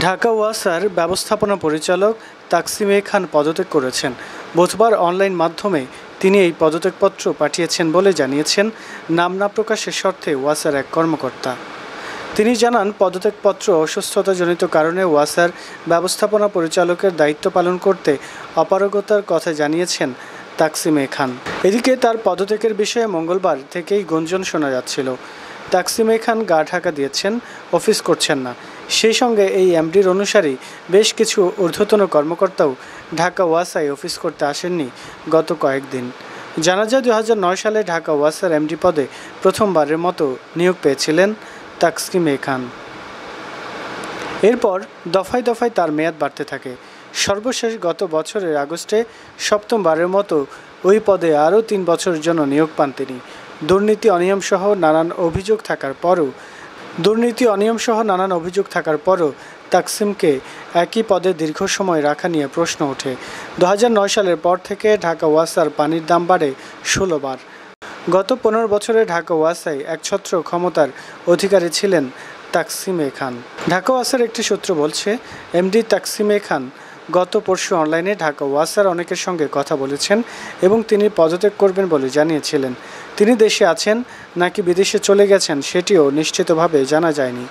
ঢাকা ওয়াসার ব্যবস্থাপনা পরিচালক তাকসিম এ খান পদত্যাগ করেছেন। বুধবার অনলাইন মাধ্যমে তিনি এই পদত্যাগপত্র পাঠিয়েছেন বলে জানিয়েছেন নাম না প্রকাশের শর্তে ওয়াসার এক কর্মকর্তা। তিনি জানান, পদত্যাগপত্র অসুস্থতাজনিত কারণে ওয়াসার ব্যবস্থাপনা পরিচালকের দায়িত্ব পালন করতে অপারগতার কথা জানিয়েছেন তাকসিম এ খান। এদিকে তার পদত্যাগের বিষয়ে মঙ্গলবার থেকেই গুঞ্জন শোনা যাচ্ছিল। তাকসিম এ খান গা ঢাকা দিয়েছেন, অফিস করছেন না। সেই সঙ্গে এই এমডির অনুসারী বেশ কিছু ঊর্ধ্বতন কর্মকর্তাও ঢাকা ওয়াসায় অফিস করতে আসেননি গত কয়েকদিন। জানা যায় 2009 সালে ঢাকা ওয়াসার এমডি পদে প্রথমবারের মতো নিয়োগ পেয়েছিলেন তাকসিম এ খান। এরপর দফায় দফায় তার মেয়াদ বাড়তে থাকে। সর্বশেষ গত বছরের আগস্টে সপ্তমবারের মতো ওই পদে আরও 3 বছরের জন্য নিয়োগ পান তিনি। দুর্নীতি অনিয়মসহ নানান অভিযোগ থাকার পরও তাকসিমকে একই পদে দীর্ঘ সময় রাখা নিয়ে প্রশ্ন ওঠে। 2009 সালের পর থেকে ঢাকা ওয়াসার পানির দাম বাড়ে 16 বার। গত 15 বছরে ঢাকা ওয়াসায় একছত্র ক্ষমতার অধিকারী ছিলেন তাকসিম এ খান। ঢাকা ওয়াসার একটি সূত্র বলছে, এমডি তাকসিম এ খান গত পরশু অনলাইনে ঢাকা ওয়াসার অনেকের সঙ্গে কথা বলেছেন এবং তিনি পদত্যাগ করবেন বলে জানিয়েছিলেন। তিনি দেশে আছেন নাকি বিদেশে চলে গেছেন সেটিও নিশ্চিতভাবে জানা যায়নি।